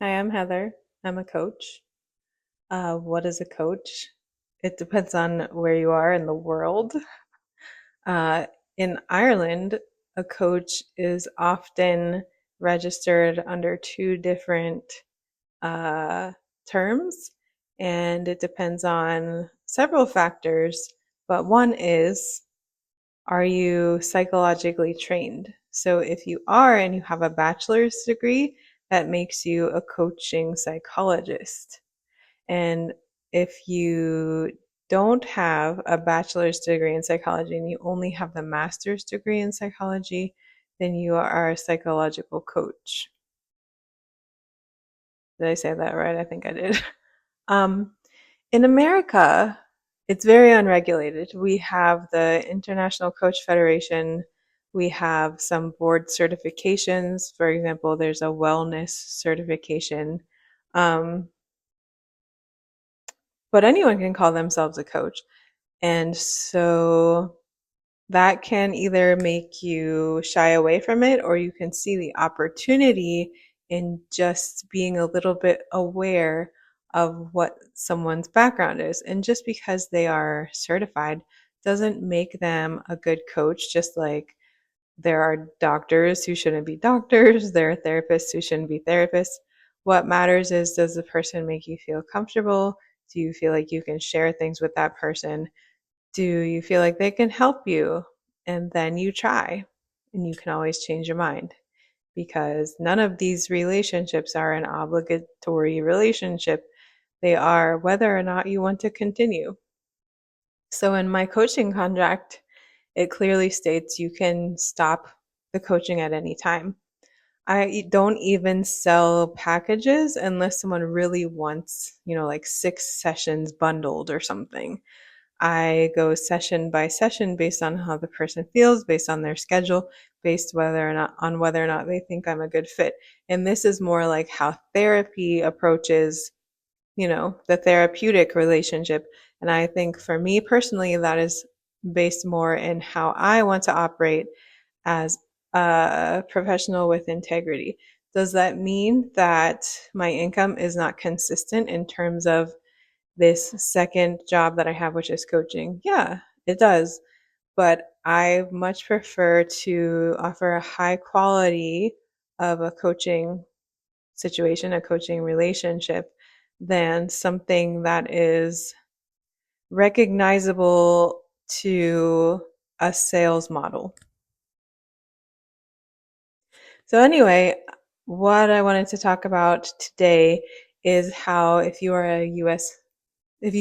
Hi, I'm Heather. I'm a coach. What is a coach? It depends on where you are in the world. Uh, in Ireland, a coach is often registered under two different uh, terms, and it depends on several factors. But one is, are you psychologically trained? So if you are and you have a bachelor's degree, that makes you a coaching psychologist. And if you don't have a bachelor's degree in psychology and you only have the master's degree in psychology, then you are a psychological coach. Did I say that right? I think I did. Um, in America, it's very unregulated. We have the International Coach Federation. We have some board certifications. For example, there's a wellness certification. Um, but anyone can call themselves a coach. And so that can either make you shy away from it, or you can see the opportunity in just being a little bit aware of what someone's background is. And just because they are certified doesn't make them a good coach, just like there are doctors who shouldn't be doctors, there are therapists who shouldn't be therapists. What matters is, does the person make you feel comfortable? Do you feel like you can share things with that person? Do you feel like they can help you? And then you try, and you can always change your mind because none of these relationships are an obligatory relationship. They are whether or not you want to continue. So in my coaching contract, it clearly states you can stop the coaching at any time. I don't even sell packages unless someone really wants, like 6 sessions bundled or something. I go session by session based on how the person feels, based on their schedule, based whether or not they think I'm a good fit. And this is more like how therapy approaches, the therapeutic relationship. And I think for me personally, that is based more in how I want to operate as a professional with integrity. Does that mean that my income is not consistent in terms of this second job that I have, which is coaching? Yeah, it does. But I much prefer to offer a high quality of a coaching situation, a coaching relationship, than something that is recognizable to a sales model. So, anyway, what I wanted to talk about today is how if you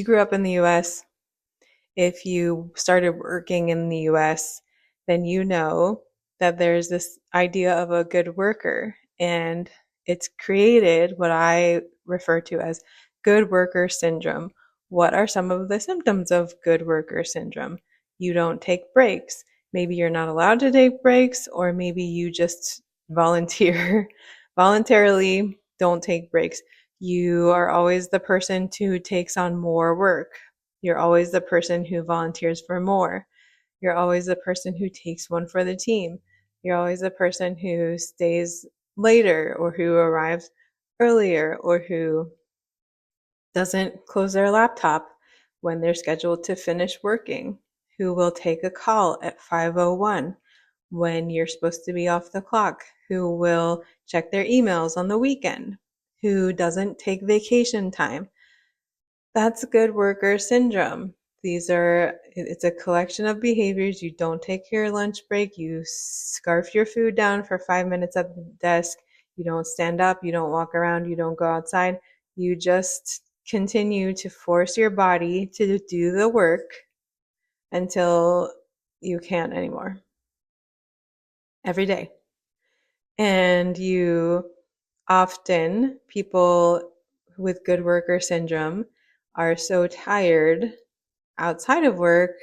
grew up in the US, if you started working in the US, then you know that there's this idea of a good worker, and it's created what I refer to as good worker syndrome. What are some of the symptoms of good worker syndrome? You don't take breaks. Maybe you're not allowed to take breaks, or maybe you just voluntarily don't take breaks. You are always the person who takes on more work. You're always the person who volunteers for more. You're always the person who takes one for the team. You're always the person who stays later, or who arrives earlier, or who doesn't close their laptop when they're scheduled to finish working, who will take a call at 5:01 when you're supposed to be off the clock, who will check their emails on the weekend, who doesn't take vacation time. That's good worker syndrome. It's a collection of behaviors. You don't take your lunch break. You scarf your food down for 5 minutes at the desk. You don't stand up. You don't walk around. You don't go outside. You just continue to force your body to do the work until you can't anymore every day. And people with good worker syndrome are so tired outside of work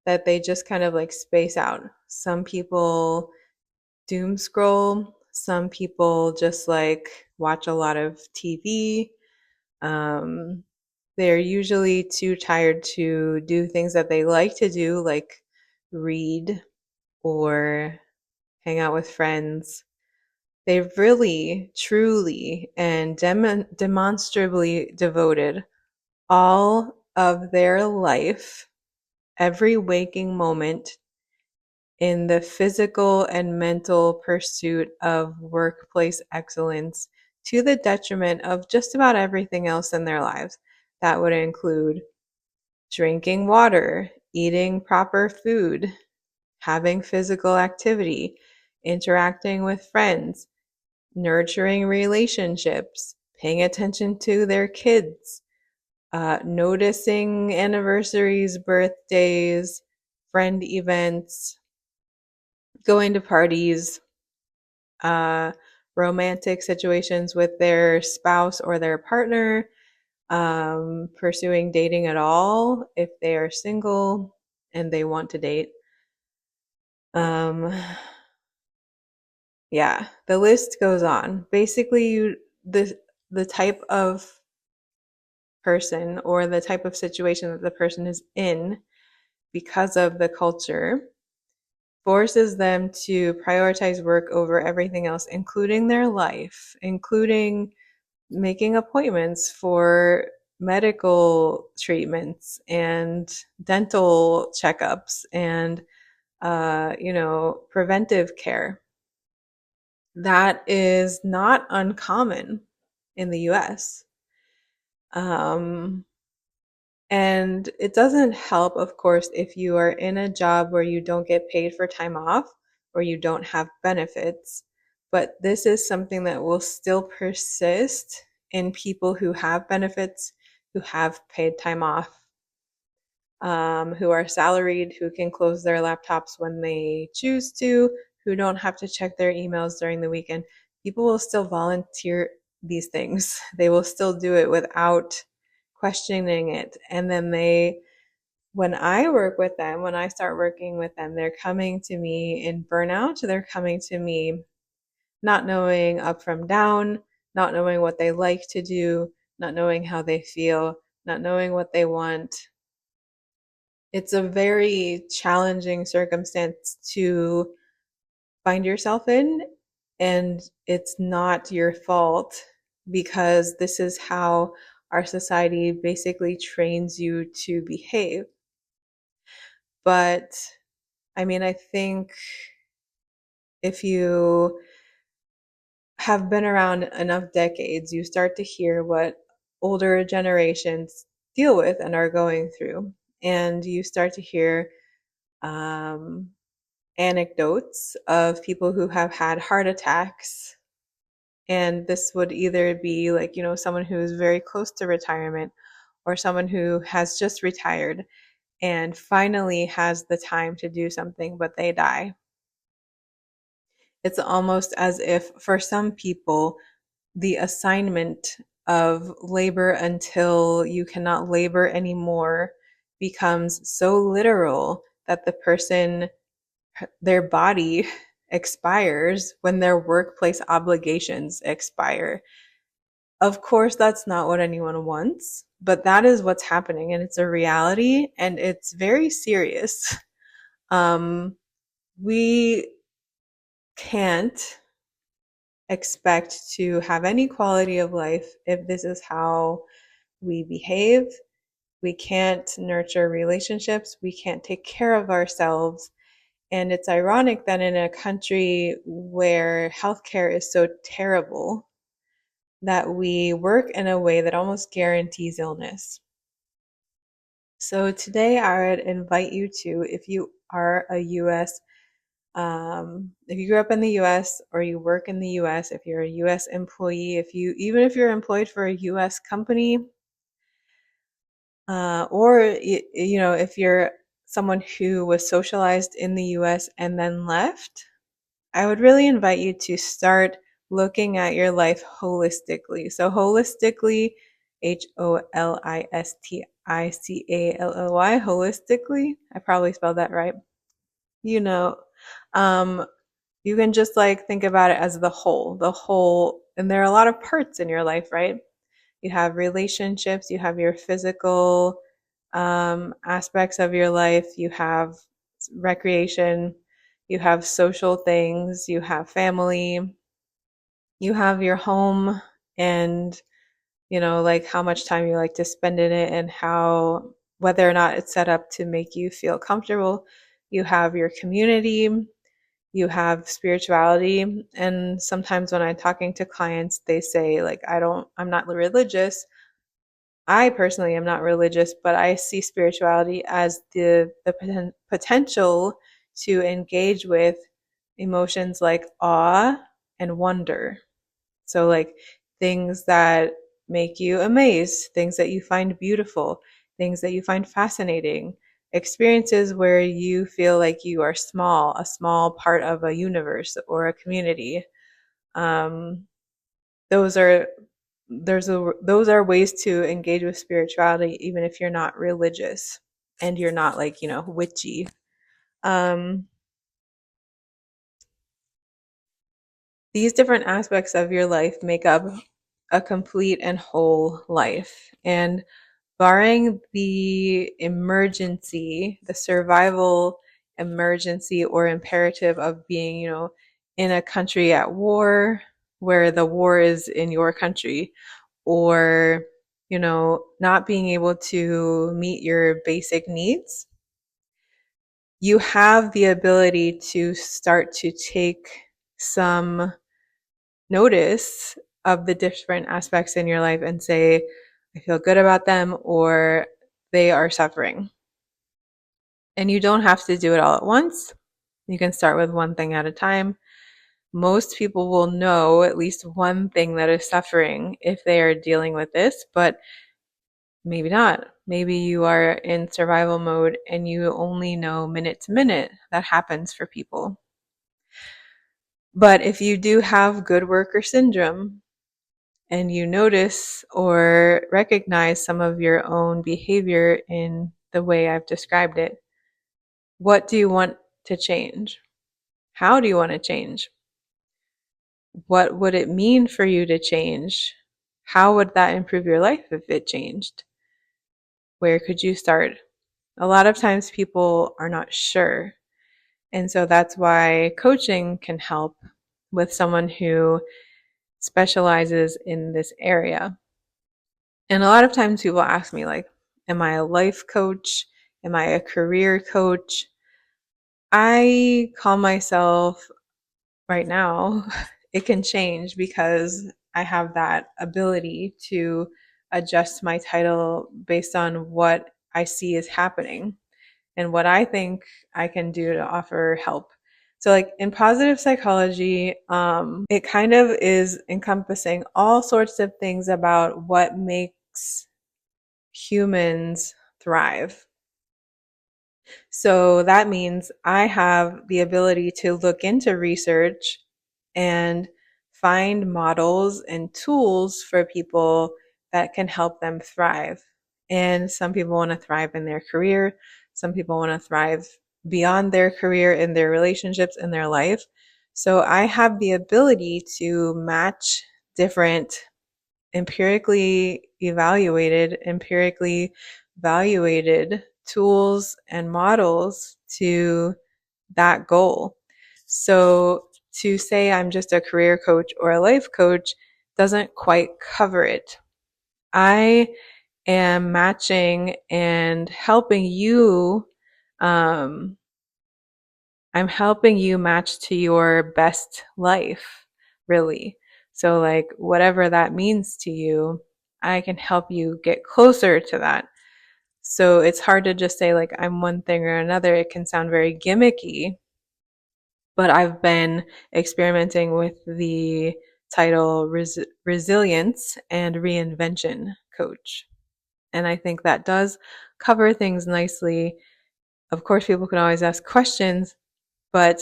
that they just kind of like space out. Some people doom scroll, some people just like watch a lot of TV. Um, they're usually too tired to do things that they like to do, like read or hang out with friends. They've really, truly, and demonstrably devoted all of their life, every waking moment, in the physical and mental pursuit of workplace excellence to the detriment of just about everything else in their lives. That would include drinking water, eating proper food, having physical activity, interacting with friends, nurturing relationships, paying attention to their kids, noticing anniversaries, birthdays, friend events, going to parties, uh, romantic situations with their spouse or their partner, pursuing dating at all if they are single and they want to date. Um, yeah, the list goes on. Basically, the type of person or the type of situation that the person is in because of the culture forces them to prioritize work over everything else, including their life, including making appointments for medical treatments and dental checkups and preventive care. That is not uncommon in the US. Um, And it doesn't help, of course, if you are in a job where you don't get paid for time off or you don't have benefits. But this is something that will still persist in people who have benefits, who have paid time off, who are salaried, who can close their laptops when they choose to, who don't have to check their emails during the weekend. People will still volunteer these things. They will still do it without questioning it. And then when I work with them, when I start working with them, they're coming to me in burnout. They're coming to me not knowing up from down, not knowing what they like to do, not knowing how they feel, not knowing what they want. It's a very challenging circumstance to find yourself in, and it's not your fault because this is how our society basically trains you to behave. But I mean, I think if you have been around enough decades, you start to hear what older generations deal with and are going through. And you start to hear um, anecdotes of people who have had heart attacks. And this would either be like, someone who is very close to retirement or someone who has just retired and finally has the time to do something, but they die. It's almost as if for some people, the assignment of labor until you cannot labor anymore becomes so literal that their body expires when their workplace obligations expire. Of course, that's not what anyone wants, but that is what's happening, and it's a reality, and it's very serious. We can't expect to have any quality of life if this is how we behave. We can't nurture relationships. We can't take care of ourselves. And it's ironic that in a country where healthcare is so terrible, that we work in a way that almost guarantees illness. So today I would invite you to, if you are a US if you grew up in the US or you work in the US, if you're a US employee, even if you're employed for a US company, or if you're someone who was socialized in the US and then left, I would really invite you to start looking at your life holistically. So holistically, holistically, holistically. I probably spelled that right. You know, um, you can just like think about it as the whole, and there are a lot of parts in your life, right? You have relationships, you have your physical aspects of your life, you have recreation, you have social things, you have family, You have your home and, like how much time you like to spend in it and how, whether or not it's set up to make you feel comfortable. You have your community, you have spirituality. And sometimes when I'm talking to clients, they say, like, I'm not religious. I personally am not religious, but I see spirituality as the potential to engage with emotions like awe and wonder. So, like things that make you amazed, things that you find beautiful, things that you find fascinating, experiences where you feel like you are small, a small part of a universe or a community. Um, those are those are ways to engage with spirituality, even if you're not religious and you're not like witchy. Um, these different aspects of your life make up a complete and whole life, and barring the emergency, the survival emergency or imperative of being, in a country at war where the war is in your country, or, not being able to meet your basic needs, you have the ability to start to take some notice of the different aspects in your life and say, I feel good about them, or they are suffering. And you don't have to do it all at once. You can start with one thing at a time. Most people will know at least one thing that is suffering if they are dealing with this, but maybe not. Maybe you are in survival mode and you only know minute to minute. That happens for people. But if you do have good worker syndrome and you notice or recognize some of your own behavior in the way I've described it, what do you want to change? How do you want to change? What would it mean for you to change? How would that improve your life if it changed? Where could you start? A lot of times people are not sure. And so that's why coaching can help with someone who specializes in this area. And a lot of times people ask me, like, am I a life coach? Am I a career coach? I call myself, right now, it can change because I have that ability to adjust my title based on what I see is happening and what I think I can do to offer help. So, like in positive psychology, it kind of is encompassing all sorts of things about what makes humans thrive. So that means I have the ability to look into research and find models and tools for people that can help them thrive. And some people want to thrive in their career. Some people want to thrive beyond their career, in their relationships, in their life. So I have the ability to match different empirically evaluated tools and models to that goal. So to say I'm just a career coach or a life coach doesn't quite cover it. I am matching and helping you. I'm helping you match to your best life, really. So, like, whatever that means to you, I can help you get closer to that. So, it's hard to just say, like, I'm one thing or another. It can sound very gimmicky, but I've been experimenting with the title Resilience and Reinvention Coach. And I think that does cover things nicely. Of course, people can always ask questions, but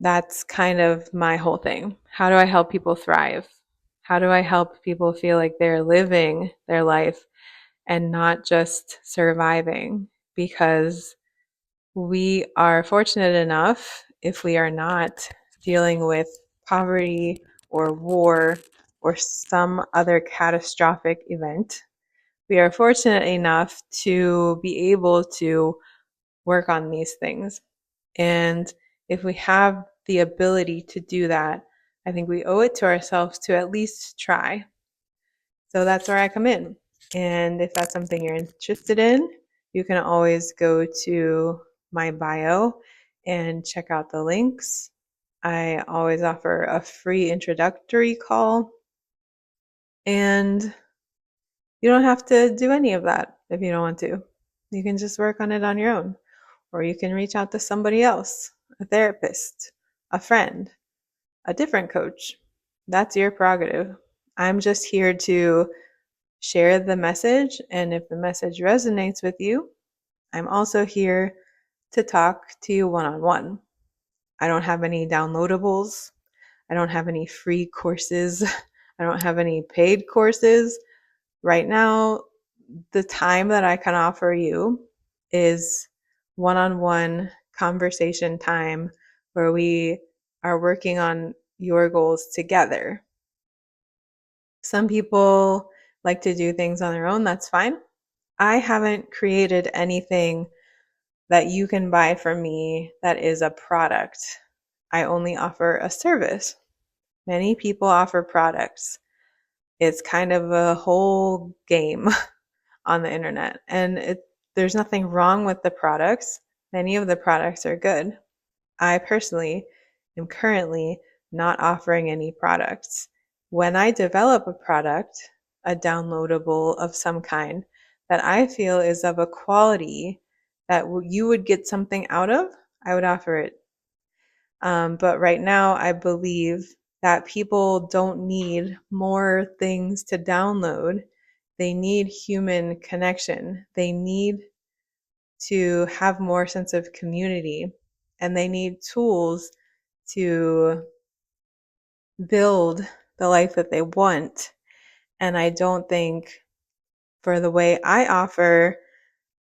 that's kind of my whole thing. How do I help people thrive? How do I help people feel like they're living their life and not just surviving? Because we are fortunate enough, if we are not dealing with poverty or war or some other catastrophic event, we are fortunate enough to be able to work on these things. And if we have the ability to do that, I think we owe it to ourselves to at least try. So that's where I come in. And if that's something you're interested in, you can always go to my bio and check out the links. I always offer a free introductory call. And you don't have to do any of that if you don't want to. You can just work on it on your own. Or you can reach out to somebody else, a therapist, a friend, a different coach. That's your prerogative. I'm just here to share the message, and if the message resonates with you, I'm also here to talk to you one-on-one. I don't have any downloadables. I don't have any free courses. I don't have any paid courses. Right now, the time that I can offer you is one-on-one conversation time where we are working on your goals together. Some people like to do things on their own. That's fine. I haven't created anything that you can buy from me that is a product. I only offer a service. Many people offer products. It's kind of a whole game on the internet, and there's nothing wrong with the products. Many of the products are good. I personally am currently not offering any products. When I develop a product, a downloadable of some kind, that I feel is of a quality that you would get something out of, I would offer it. But right now, I believe that people don't need more things to download. They need human connection. They need to have more sense of community, and they need tools to build the life that they want. And I don't think, for the way I offer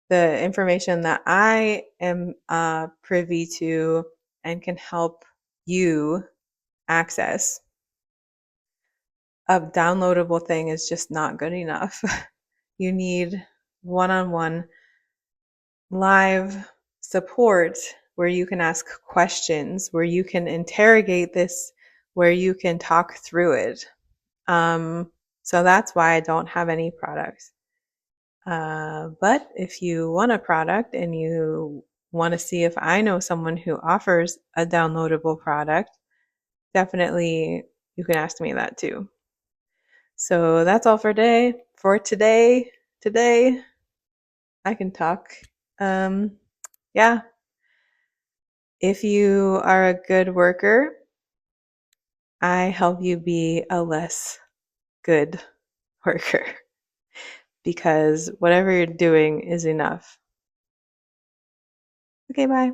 the information that I am privy to and can help you access, a downloadable thing is just not good enough. You need one-on-one live support where you can ask questions, where you can interrogate this, where you can talk through it. So that's why I don't have any products. But if you want a product and you want to see if I know someone who offers a downloadable product, definitely you can ask me that too. So that's all for today. Today, I can talk. Yeah. If you are a good worker, I help you be a less good worker because whatever you're doing is enough. Okay, bye.